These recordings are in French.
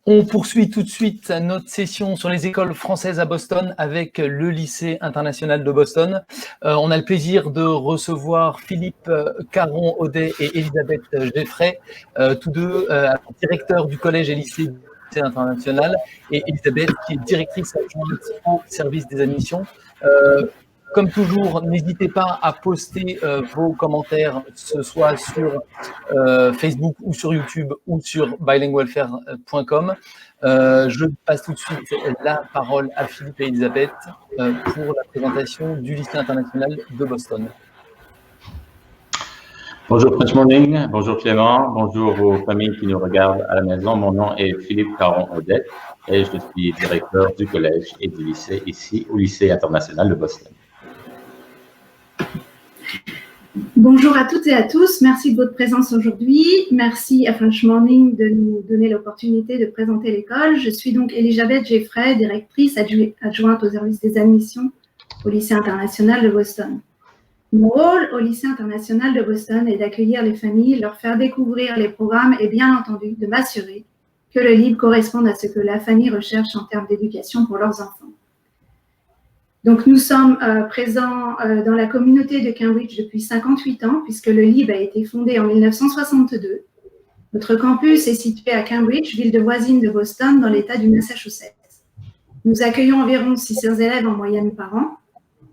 On poursuit tout de suite notre session sur les écoles françaises à Boston avec le lycée international de Boston. On a le plaisir de recevoir Philippe Caron-Audet et Elisabeth Geffray, tous deux directeurs du collège et lycée international, et Elisabeth qui est directrice adjointe au service des admissions. Comme toujours, n'hésitez pas à poster vos commentaires, ce soit sur Facebook ou sur YouTube ou sur bilingualfaire.com. Je passe tout de suite la parole à Philippe et Elisabeth pour la présentation du lycée international de Boston. Bonjour French Morning, bonjour Clément, bonjour aux familles qui nous regardent à la maison. Mon nom est Philippe Caron-Audet et je suis directeur du collège et du lycée ici au lycée international de Boston. Bonjour à toutes et à tous, merci de votre présence aujourd'hui. Merci à French Morning de nous donner l'opportunité de présenter l'école. Je suis donc Elisabeth Geffray, directrice adjointe au service des admissions au lycée international de Boston. Mon rôle au lycée international de Boston est d'accueillir les familles, leur faire découvrir les programmes et bien entendu de m'assurer que le livre corresponde à ce que la famille recherche en termes d'éducation pour leurs enfants. Donc, nous sommes présents dans la communauté de Cambridge depuis 58 ans, puisque le LIB a été fondé en 1962. Notre campus est situé à Cambridge, ville voisine de Boston, dans l'État du Massachusetts. Nous accueillons environ 600 élèves en moyenne par an.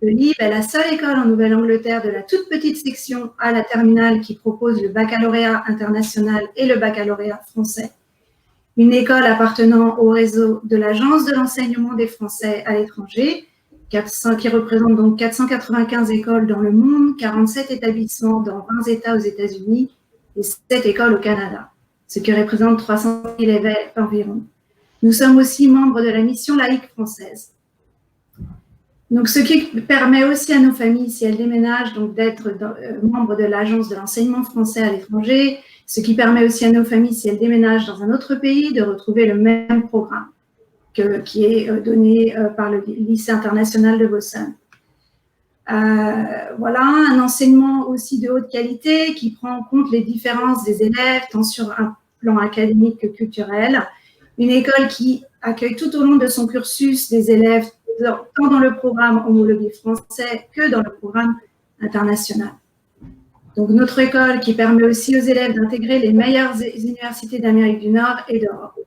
Le LIB est la seule école en Nouvelle-Angleterre de la toute petite section à la terminale qui propose le baccalauréat international et le baccalauréat français. Une école appartenant au réseau de l'Agence de l'enseignement des Français à l'étranger, qui représente donc 495 écoles dans le monde, 47 établissements dans 20 États aux États-Unis et 7 écoles au Canada, ce qui représente 300 000 élèves environ. Nous sommes aussi membres de la mission laïque française. Donc, ce qui permet aussi à nos familles, si elles déménagent, donc d'être membres de l'Agence de l'enseignement français à l'étranger, ce qui permet aussi à nos familles, si elles déménagent dans un autre pays, de retrouver le même programme qui est donné par le lycée international de Boston. Voilà, un enseignement aussi de haute qualité qui prend en compte les différences des élèves, tant sur un plan académique que culturel. Une école qui accueille tout au long de son cursus des élèves, tant dans le programme homologué français que dans le programme international. Donc, notre école qui permet aussi aux élèves d'intégrer les meilleures universités d'Amérique du Nord et d'Europe.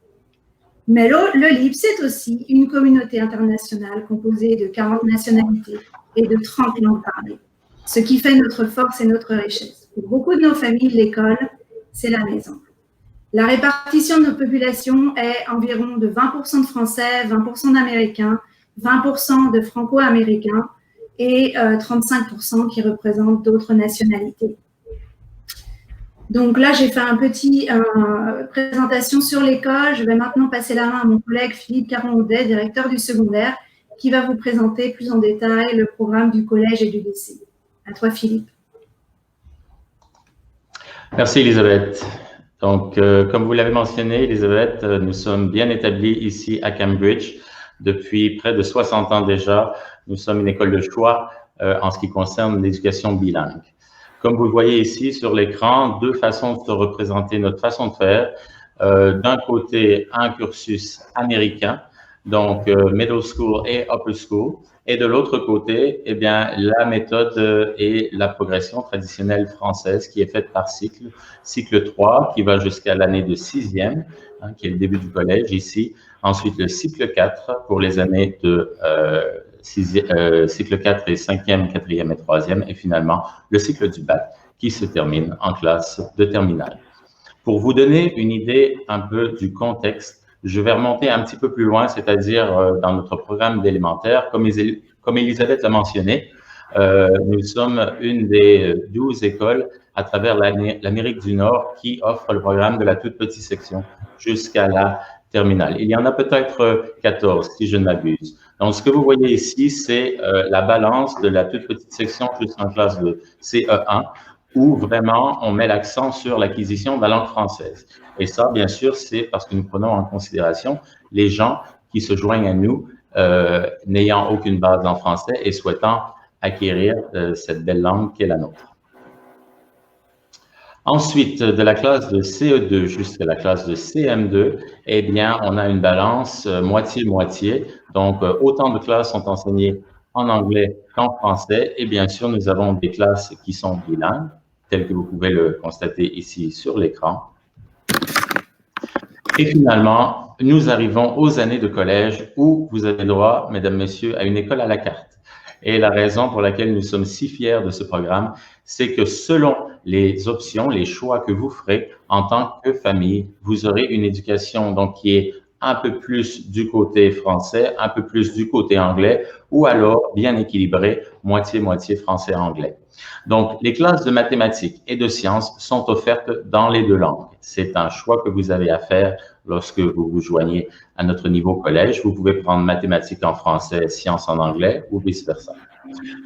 Mais le LIB, c'est aussi une communauté internationale composée de 40 nationalités et de 30 langues parlées, ce qui fait notre force et notre richesse. Pour beaucoup de nos familles, l'école, c'est la maison. La répartition de nos populations est environ de 20% de Français, 20% d'Américains, 20% de Franco-Américains et 35% qui représentent d'autres nationalités. Donc là, j'ai fait une petite présentation sur l'école. Je vais maintenant passer la main à mon collègue Philippe Caron-Audet, directeur du secondaire, qui va vous présenter plus en détail le programme du collège et du lycée. À toi, Philippe. Merci, Elisabeth. Donc, comme vous l'avez mentionné, Elisabeth, nous sommes bien établis ici à Cambridge depuis près de 60 ans déjà. Nous sommes une école de choix en ce qui concerne l'éducation bilingue. Comme vous le voyez ici sur l'écran, deux façons de représenter notre façon de faire. D'un côté, un cursus américain, donc middle school et upper school. Et de l'autre côté, eh bien, la méthode et la progression traditionnelle française qui est faite par cycle. Cycle 3 qui va jusqu'à l'année de 6e, qui est le début du collège ici. Ensuite, le cycle 4 pour les années de cycle 4 et 5e, 4e et 3e, et finalement le cycle du bac qui se termine en classe de terminale. Pour vous donner une idée un peu du contexte, je vais remonter un petit peu plus loin, c'est-à-dire dans notre programme d'élémentaire. Comme Elisabeth l'a mentionné, nous sommes une des 12 écoles à travers l'Amérique du Nord qui offre le programme de la toute petite section jusqu'à la terminale. Il y en a peut-être 14, si je ne m'abuse. Donc, ce que vous voyez ici, c'est la balance de la toute petite section jusqu'en classe de CE1, où vraiment on met l'accent sur l'acquisition de la langue française. Et ça, bien sûr, c'est parce que nous prenons en considération les gens qui se joignent à nous, n'ayant aucune base en français et souhaitant acquérir cette belle langue qu'est la nôtre. Ensuite, de la classe de CE2 jusqu'à la classe de CM2, eh bien, on a une balance moitié-moitié. Donc, autant de classes sont enseignées en anglais qu'en français. Et bien sûr, nous avons des classes qui sont bilingues, telles que vous pouvez le constater ici sur l'écran. Et finalement, nous arrivons aux années de collège où vous avez droit, mesdames, messieurs, à une école à la carte. Et la raison pour laquelle nous sommes si fiers de ce programme, c'est que selon les options, les choix que vous ferez en tant que famille, vous aurez une éducation donc qui est un peu plus du côté français, un peu plus du côté anglais, ou alors bien équilibré, moitié-moitié français-anglais. Donc, les classes de mathématiques et de sciences sont offertes dans les deux langues. C'est un choix que vous avez à faire lorsque vous vous joignez à notre niveau collège. Vous pouvez prendre mathématiques en français, sciences en anglais ou vice-versa.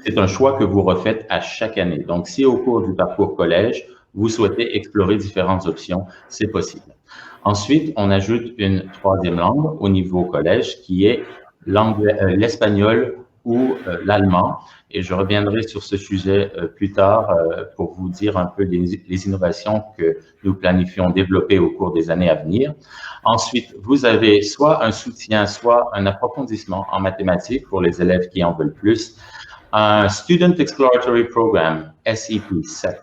C'est un choix que vous refaites à chaque année. Donc, si au cours du parcours collège, vous souhaitez explorer différentes options, c'est possible. Ensuite, on ajoute une troisième langue au niveau collège qui est l'espagnol ou l'allemand. Et je reviendrai sur ce sujet plus tard pour vous dire un peu les innovations que nous planifions développer au cours des années à venir. Ensuite, vous avez soit un soutien, soit un approfondissement en mathématiques pour les élèves qui en veulent plus. Un Student Exploratory Program, SEP7.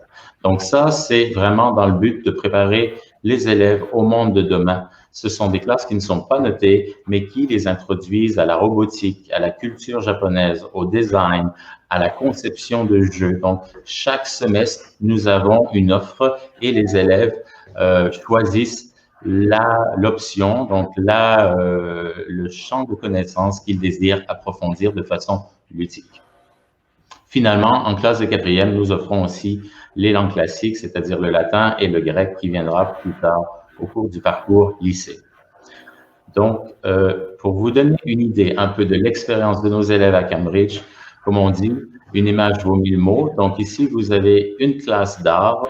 Donc ça, c'est vraiment dans le but de préparer les élèves au monde de demain. Ce sont des classes qui ne sont pas notées, mais qui les introduisent à la robotique, à la culture japonaise, au design, à la conception de jeux. Donc, chaque semestre, nous avons une offre et les élèves choisissent l'option, donc le champ de connaissances qu'ils désirent approfondir de façon ludique. Finalement, en classe de quatrième, nous offrons aussi les langues classiques, c'est-à-dire le latin et le grec qui viendra plus tard au cours du parcours lycée. Donc, pour vous donner une idée un peu de l'expérience de nos élèves à Cambridge, comme on dit, une image vaut 1000 mots. Donc ici, vous avez une classe d'art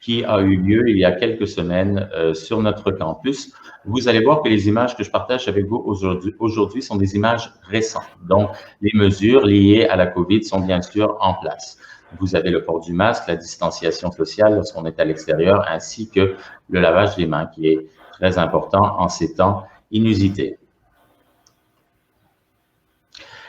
qui a eu lieu il y a quelques semaines sur notre campus. Vous allez voir que les images que je partage avec vous aujourd'hui sont des images récentes. Donc, les mesures liées à la COVID sont bien sûr en place. Vous avez le port du masque, la distanciation sociale lorsqu'on est à l'extérieur, ainsi que le lavage des mains qui est très important en ces temps inusités.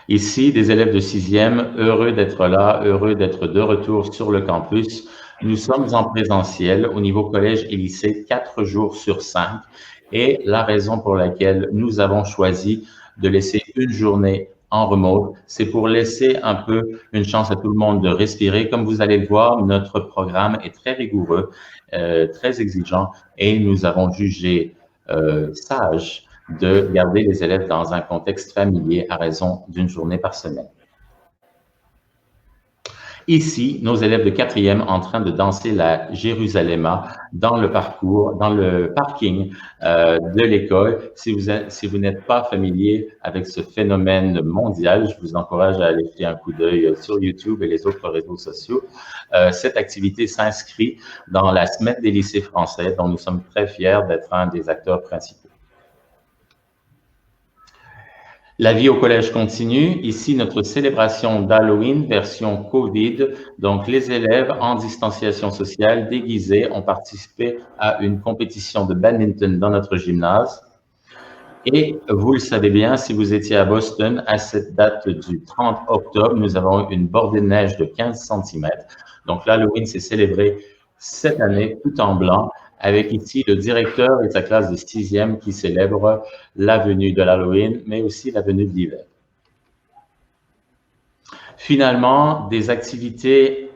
Ici, des élèves de 6e, heureux d'être là, heureux d'être de retour sur le campus. Nous sommes en présentiel au niveau collège et lycée 4 jours sur 5. Et la raison pour laquelle nous avons choisi de laisser une journée en remote, c'est pour laisser un peu une chance à tout le monde de respirer. Comme vous allez le voir, notre programme est très rigoureux, très exigeant et nous avons jugé sage de garder les élèves dans un contexte familier à raison d'une journée par semaine. Ici, nos élèves de 4e en train de danser la Jérusalema dans le parking de l'école. Si vous n'êtes pas familier avec ce phénomène mondial, je vous encourage à aller jeter un coup d'œil sur YouTube et les autres réseaux sociaux. Cette activité s'inscrit dans la semaine des lycées français, dont nous sommes très fiers d'être un des acteurs principaux. La vie au collège continue. Ici, notre célébration d'Halloween version COVID. Donc, les élèves en distanciation sociale déguisés ont participé à une compétition de badminton dans notre gymnase. Et vous le savez bien, si vous étiez à Boston, à cette date du 30 octobre, nous avons une bordée de neige de 15 cm. Donc, l'Halloween s'est célébré cette année tout en blanc, avec ici le directeur et sa classe de 6e qui célèbre la venue de l'Halloween, mais aussi la venue de l'hiver. Finalement, des activités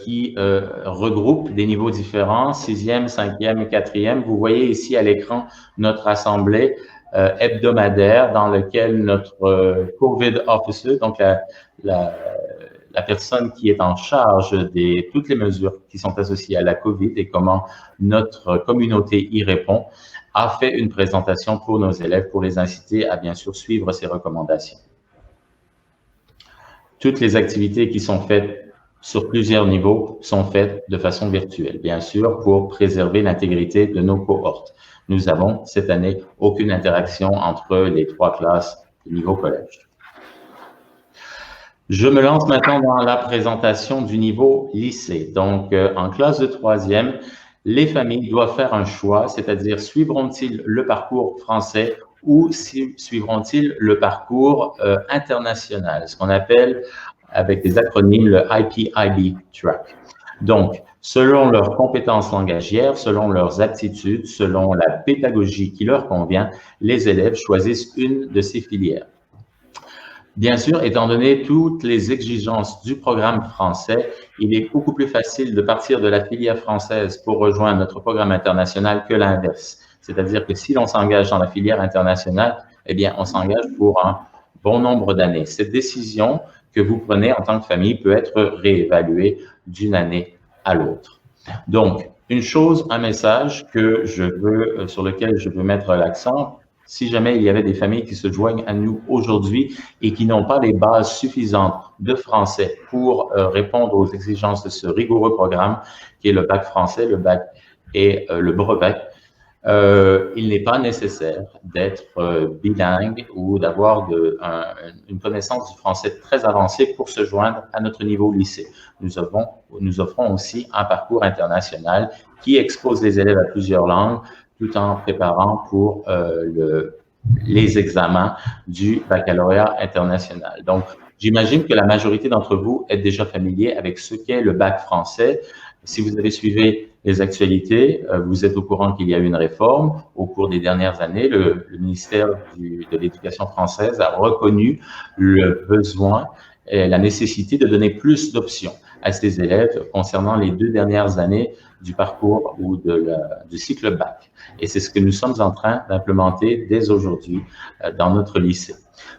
qui regroupent des niveaux différents, 6e, 5e et 4e. Vous voyez ici à l'écran notre assemblée hebdomadaire dans laquelle notre COVID Officer, donc la personne qui est en charge de toutes les mesures qui sont associées à la COVID et comment notre communauté y répond, a fait une présentation pour nos élèves pour les inciter à bien sûr suivre ces recommandations. Toutes les activités qui sont faites sur plusieurs niveaux sont faites de façon virtuelle, bien sûr, pour préserver l'intégrité de nos cohortes. Nous avons cette année aucune interaction entre les 3 classes du niveau collège. Je me lance maintenant dans la présentation du niveau lycée. Donc, en classe de 3e, les familles doivent faire un choix, c'est-à-dire suivront-ils le parcours français ou suivront-ils le parcours international, ce qu'on appelle avec des acronymes le IPIB track. Donc, selon leurs compétences langagières, selon leurs aptitudes, selon la pédagogie qui leur convient, les élèves choisissent une de ces filières. Bien sûr, étant donné toutes les exigences du programme français, il est beaucoup plus facile de partir de la filière française pour rejoindre notre programme international que l'inverse. C'est-à-dire que si l'on s'engage dans la filière internationale, eh bien, on s'engage pour un bon nombre d'années. Cette décision que vous prenez en tant que famille peut être réévaluée d'une année à l'autre. Donc, une chose, un message sur lequel je veux mettre l'accent, si jamais il y avait des familles qui se joignent à nous aujourd'hui et qui n'ont pas les bases suffisantes de français pour répondre aux exigences de ce rigoureux programme qui est le bac français, le bac et le brevet, il n'est pas nécessaire d'être bilingue ou d'avoir une connaissance du français très avancée pour se joindre à notre niveau lycée. Nous offrons aussi un parcours international qui expose les élèves à plusieurs langues, tout en préparant pour les examens du baccalauréat international. Donc, j'imagine que la majorité d'entre vous êtes déjà familier avec ce qu'est le bac français. Si vous avez suivi les actualités, vous êtes au courant qu'il y a eu une réforme. Au cours des dernières années, le ministère de l'Éducation française a reconnu le besoin et la nécessité de donner plus d'options à ces élèves concernant les 2 dernières années du parcours ou du cycle bac. Et c'est ce que nous sommes en train d'implémenter dès aujourd'hui dans notre lycée.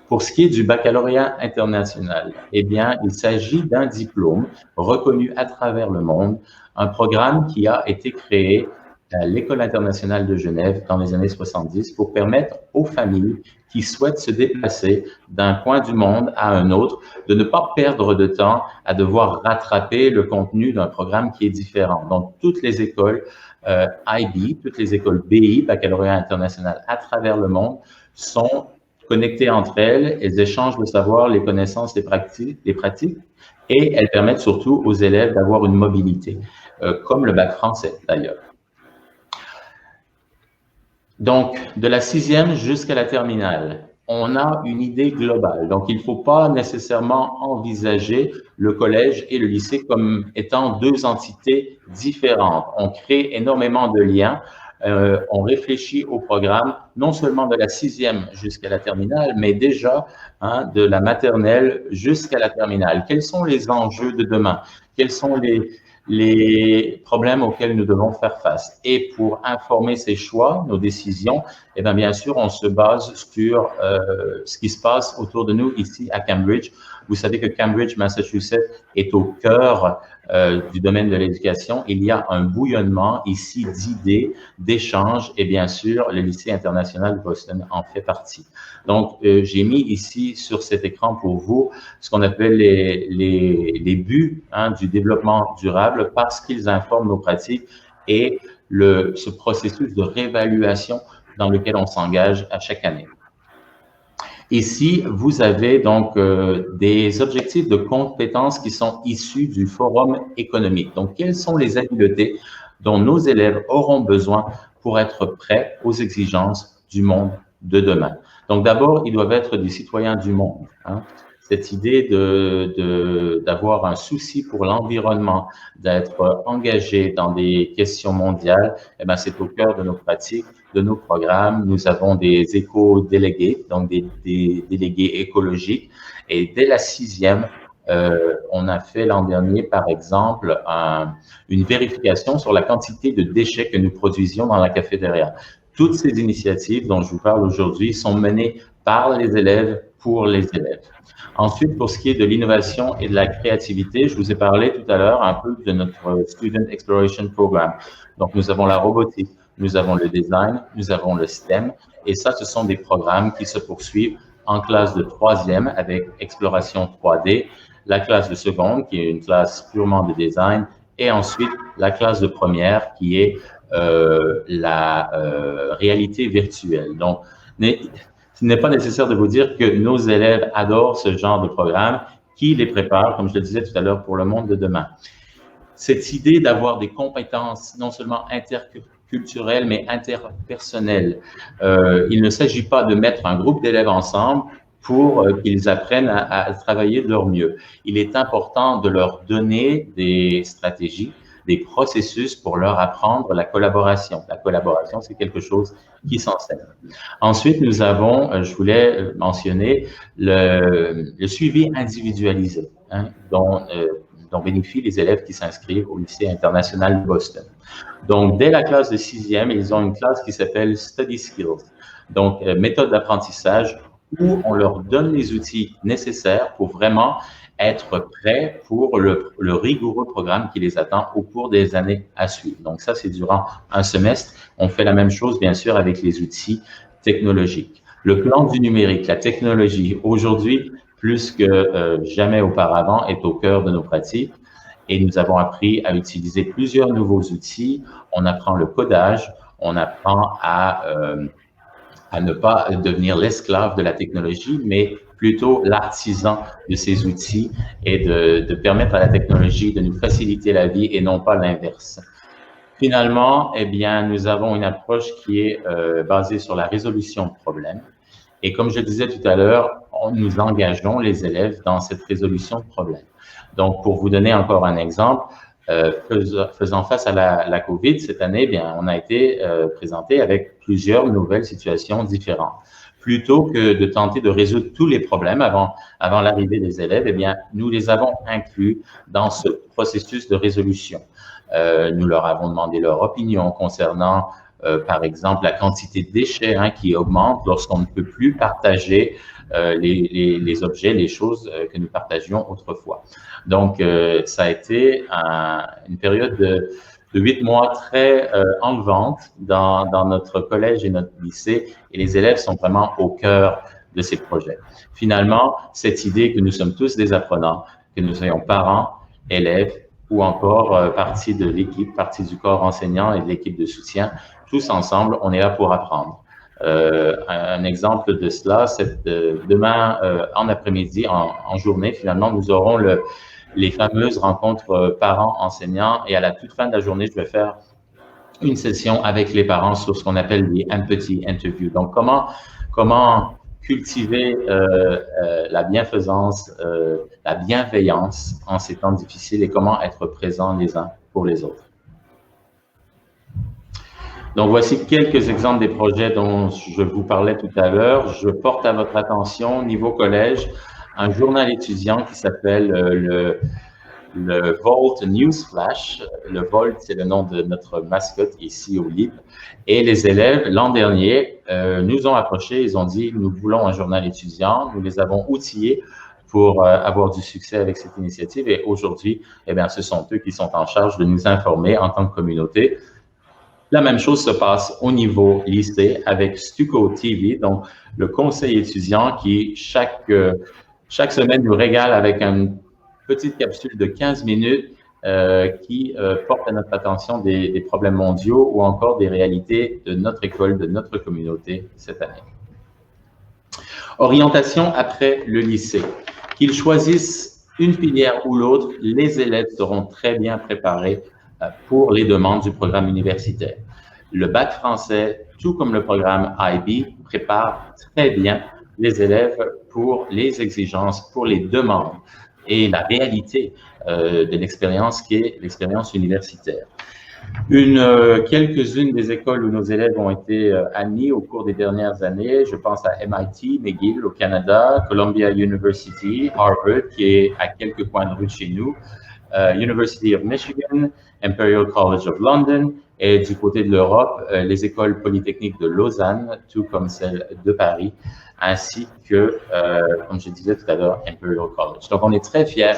Pour ce qui est du baccalauréat international, eh bien, il s'agit d'un diplôme reconnu à travers le monde, un programme qui a été créé à l'École internationale de Genève dans les années 70 pour permettre aux familles qui souhaitent se déplacer d'un coin du monde à un autre, de ne pas perdre de temps à devoir rattraper le contenu d'un programme qui est différent. Donc, toutes les écoles IB, toutes les écoles BI, baccalauréat international à travers le monde, sont connectées entre elles, elles échangent le savoir, les connaissances, les pratiques, et elles permettent surtout aux élèves d'avoir une mobilité, comme le bac français d'ailleurs. Donc, de la 6e jusqu'à la terminale, on a une idée globale. Donc, il ne faut pas nécessairement envisager le collège et le lycée comme étant 2 entités différentes. On crée énormément de liens. On réfléchit au programme, non seulement de la 6e jusqu'à la terminale, mais déjà de la maternelle jusqu'à la terminale. Quels sont les enjeux de demain? Quels sont les problèmes auxquels nous devons faire face? Et pour informer ces choix, nos décisions, eh bien sûr, on se base sur ce qui se passe autour de nous ici à Cambridge. Vous savez que Cambridge, Massachusetts, est au cœur du domaine de l'éducation. Il y a un bouillonnement ici d'idées, d'échanges, et bien sûr, le lycée international de Boston en fait partie. Donc, j'ai mis ici sur cet écran pour vous ce qu'on appelle les buts du développement durable parce qu'ils informent nos pratiques et ce processus de réévaluation dans lequel on s'engage à chaque année. Ici, vous avez donc des objectifs de compétences qui sont issus du Forum économique. Donc, quelles sont les habiletés dont nos élèves auront besoin pour être prêts aux exigences du monde de demain? Donc, d'abord, ils doivent être des citoyens du monde. Cette idée d'avoir un souci pour l'environnement, d'être engagé dans des questions mondiales, eh bien, c'est au cœur de nos pratiques, de nos programmes. Nous avons des éco-délégués, donc des délégués écologiques. Et dès la 6e, on a fait l'an dernier, par exemple, une vérification sur la quantité de déchets que nous produisions dans la cafétéria. Toutes ces initiatives dont je vous parle aujourd'hui sont menées par les élèves pour les élèves. Ensuite, pour ce qui est de l'innovation et de la créativité, je vous ai parlé tout à l'heure un peu de notre Student Exploration Program. Donc, nous avons la robotique, nous avons le design, nous avons le STEM, et ça, ce sont des programmes qui se poursuivent en classe de 3e avec exploration 3D, la classe de seconde qui est une classe purement de design, et ensuite la classe de première qui est la réalité virtuelle. Donc, il n'est pas nécessaire de vous dire que nos élèves adorent ce genre de programme qui les prépare, comme je le disais tout à l'heure, pour le monde de demain. cette idée d'avoir des compétences non seulement interculturelles, mais interpersonnelles. Il ne s'agit pas de mettre un groupe d'élèves ensemble pour qu'ils apprennent à travailler de leur mieux. Il est important de leur donner des stratégies, des processus pour leur apprendre la collaboration. La collaboration, c'est quelque chose qui s'enseigne. Ensuite, nous avons, je voulais mentionner, le suivi individualisé, hein, dont bénéficient les élèves qui s'inscrivent au lycée international de Boston. Donc, dès la classe de 6e, ils ont une classe qui s'appelle Study Skills, donc méthode d'apprentissage, où on leur donne les outils nécessaires pour vraiment être prêts pour le rigoureux programme qui les attend au cours des années à suivre. Donc ça, c'est durant un semestre. On fait la même chose, bien sûr, avec les outils technologiques. Le plan du numérique, la technologie, aujourd'hui, plus que jamais auparavant, est au cœur de nos pratiques. Et nous avons appris à utiliser plusieurs nouveaux outils. On apprend le codage, on apprend à ne pas devenir l'esclave de la technologie, mais plutôt l'artisan de ces outils et de permettre à la technologie de nous faciliter la vie et non pas l'inverse. Finalement, eh bien, nous avons une approche qui est basée sur la résolution de problèmes. Et comme je disais tout à l'heure, nous engageons les élèves dans cette résolution de problèmes. Donc, pour vous donner encore un exemple, faisant face à la COVID cette année, bien, on a été présenté avec plusieurs nouvelles situations différentes. Plutôt que de tenter de résoudre tous les problèmes avant l'arrivée des élèves, eh bien, nous les avons inclus dans ce processus de résolution. Nous leur avons demandé leur opinion concernant, par exemple, la quantité de déchets qui augmente lorsqu'on ne peut plus partager les objets, les choses que nous partagions autrefois. Donc, ça a été une période de 8 mois très enlevante dans notre collège et notre lycée, et les élèves sont vraiment au cœur de ces projets. Finalement, cette idée que nous sommes tous des apprenants, que nous soyons parents, élèves ou encore partie de l'équipe, partie du corps enseignant et de l'équipe de soutien, tous ensemble, on est là pour apprendre. Un exemple de cela, c'est demain en après-midi, en journée, finalement, nous aurons les fameuses rencontres parents-enseignants, et à la toute fin de la journée, je vais faire une session avec les parents sur ce qu'on appelle les empathy interviews. Donc, comment cultiver la bienfaisance, la bienveillance en ces temps difficiles et comment être présents les uns pour les autres. Donc, voici quelques exemples des projets dont je vous parlais tout à l'heure. Je porte à votre attention, au niveau collège, un journal étudiant qui s'appelle le Volt Newsflash. Le Volt, c'est le nom de notre mascotte ici au LIB. Et les élèves, l'an dernier, nous ont approchés, ils ont dit, nous voulons un journal étudiant. Nous les avons outillés pour avoir du succès avec cette initiative. Et aujourd'hui, eh bien, ce sont eux qui sont en charge de nous informer en tant que communauté. La même chose se passe au niveau lycée avec Stuco TV, donc le conseil étudiant qui chaque semaine nous régale avec une petite capsule de 15 minutes qui porte à notre attention des problèmes mondiaux ou encore des réalités de notre école, de notre communauté cette année. Orientation après le lycée. Qu'ils choisissent une filière ou l'autre, les élèves seront très bien préparés pour les demandes du programme universitaire. Le bac français, tout comme le programme IB, prépare très bien les élèves pour les exigences, pour les demandes et la réalité de l'expérience qui est l'expérience universitaire. Quelques-unes des écoles où nos élèves ont été admis au cours des dernières années, je pense à MIT, McGill au Canada, Columbia University, Harvard, qui est à quelques coins de rue de chez nous, University of Michigan, Imperial College of London, et du côté de l'Europe, les écoles polytechniques de Lausanne, tout comme celles de Paris, ainsi que, comme je disais tout à l'heure, Imperial College. Donc, on est très fiers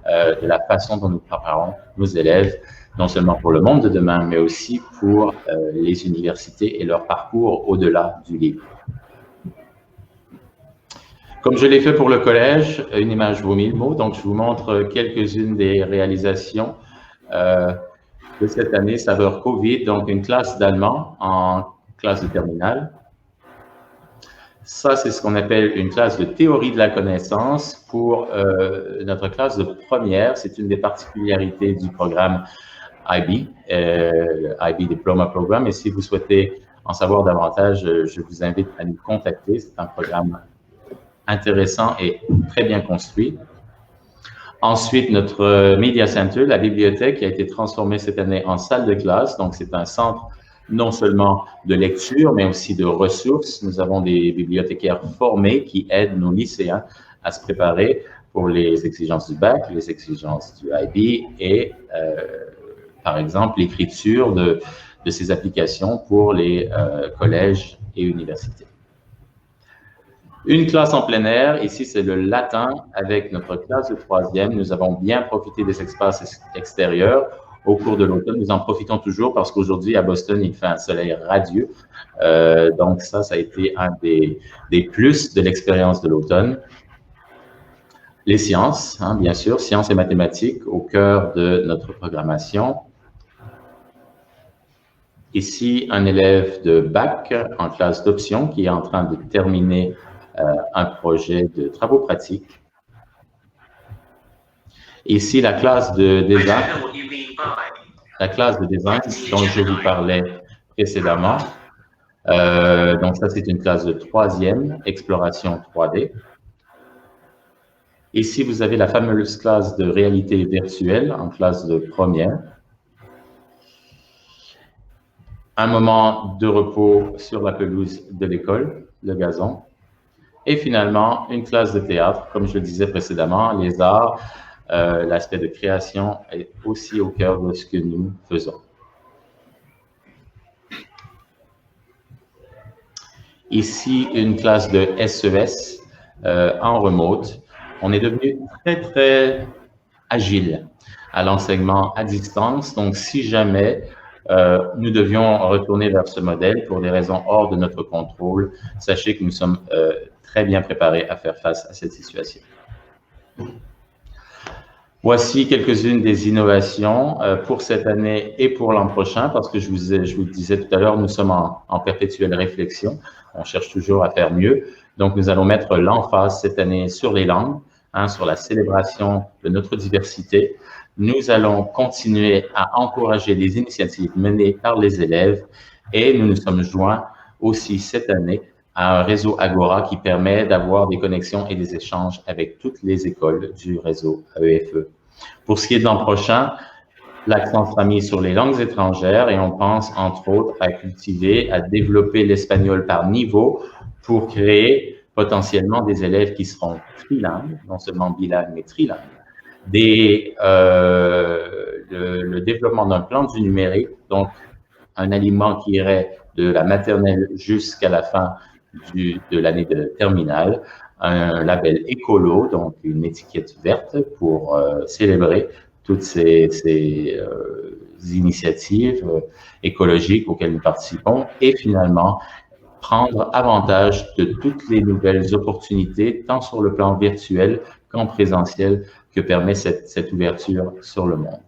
de la façon dont nous préparons nos élèves, non seulement pour le monde de demain, mais aussi pour les universités et leur parcours au-delà du livre. Comme je l'ai fait pour le collège, une image vaut 1000 mots, donc je vous montre quelques-unes des réalisations de cette année, saveur Covid, donc une classe d'allemand en classe de terminale. Ça, c'est ce qu'on appelle une classe de théorie de la connaissance pour notre classe de première. C'est une des particularités du programme IB, IB Diploma Program. Et si vous souhaitez en savoir davantage, je vous invite à nous contacter. C'est un programme intéressant et très bien construit. Ensuite, notre Media Center, la bibliothèque, qui a été transformée cette année en salle de classe. Donc, c'est un centre non seulement de lecture, mais aussi de ressources. Nous avons des bibliothécaires formés qui aident nos lycéens à se préparer pour les exigences du bac, les exigences du IB et, par exemple, l'écriture de ces applications pour les collèges et universités. Une classe en plein air, ici c'est le latin avec notre classe de troisième. Nous avons bien profité des espaces extérieurs au cours de l'automne. Nous en profitons toujours parce qu'aujourd'hui à Boston, il fait un soleil radieux. Donc ça a été un des plus de l'expérience de l'automne. Les sciences, hein, bien sûr, sciences et mathématiques au cœur de notre programmation. Ici, un élève de bac en classe d'option qui est en train de terminer un projet de travaux pratiques. Ici, la classe de design, dont je vous parlais précédemment. Donc ça, c'est une classe de troisième, exploration 3D. Ici, vous avez la fameuse classe de réalité virtuelle en classe de première. Un moment de repos sur la pelouse de l'école, le gazon. Et finalement, une classe de théâtre, comme je le disais précédemment, les arts, l'aspect de création est aussi au cœur de ce que nous faisons. Ici, une classe de SES en remote. On est devenu très, très agile à l'enseignement à distance. Donc, si jamais nous devions retourner vers ce modèle pour des raisons hors de notre contrôle, sachez que nous sommes très bien préparés à faire face à cette situation. Voici quelques-unes des innovations pour cette année et pour l'an prochain, parce que je vous le disais tout à l'heure, nous sommes en perpétuelle réflexion. On cherche toujours à faire mieux. Donc, nous allons mettre l'emphase cette année sur les langues, hein, sur la célébration de notre diversité. Nous allons continuer à encourager les initiatives menées par les élèves et nous nous sommes joints aussi cette année à un réseau Agora qui permet d'avoir des connexions et des échanges avec toutes les écoles du réseau AEFE. Pour ce qui est de l'an prochain, l'accent sera mis sur les langues étrangères et on pense entre autres à cultiver, à développer l'espagnol par niveau pour créer potentiellement des élèves qui seront trilingues, non seulement bilingues mais trilingues. Le développement d'un plan du numérique, donc un aliment qui irait de la maternelle jusqu'à la fin de l'année de terminale, un label écolo, donc une étiquette verte pour célébrer toutes ces initiatives écologiques auxquelles nous participons et finalement prendre avantage de toutes les nouvelles opportunités, tant sur le plan virtuel qu'en présentiel, que permet cette ouverture sur le monde.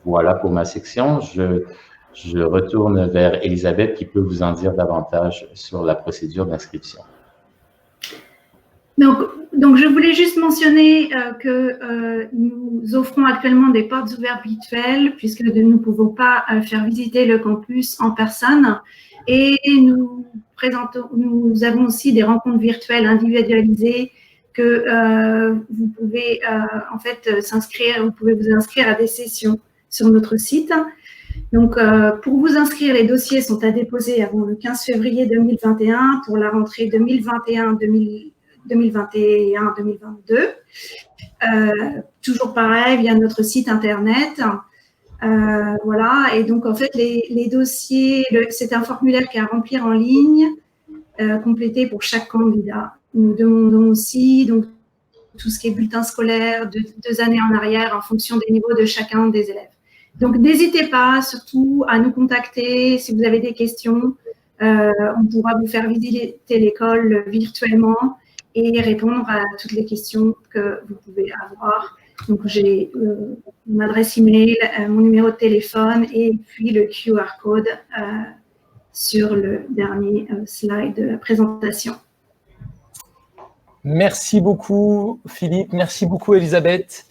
Voilà pour ma section. Je retourne vers Elisabeth qui peut vous en dire davantage sur la procédure d'inscription. Donc, je voulais juste mentionner que nous offrons actuellement des portes ouvertes virtuelles puisque nous ne pouvons pas faire visiter le campus en personne et nous avons aussi des rencontres virtuelles individualisées que vous pouvez en fait s'inscrire, vous pouvez vous inscrire à des sessions sur notre site. Donc, pour vous inscrire, les dossiers sont à déposer avant le 15 février 2021 pour la rentrée 2021-2022. Toujours pareil, via notre site internet. Voilà, et donc en fait, les dossiers, c'est un formulaire qui est à remplir en ligne, complété pour chaque candidat. Nous demandons aussi donc, tout ce qui est bulletin scolaire, 2 années en arrière, en fonction des niveaux de chacun des élèves. Donc, n'hésitez pas surtout à nous contacter si vous avez des questions. On pourra vous faire visiter l'école virtuellement et répondre à toutes les questions que vous pouvez avoir. Donc, j'ai mon adresse email, mon numéro de téléphone et puis le QR code sur le dernier slide de la présentation. Merci beaucoup Philippe, merci beaucoup Elisabeth.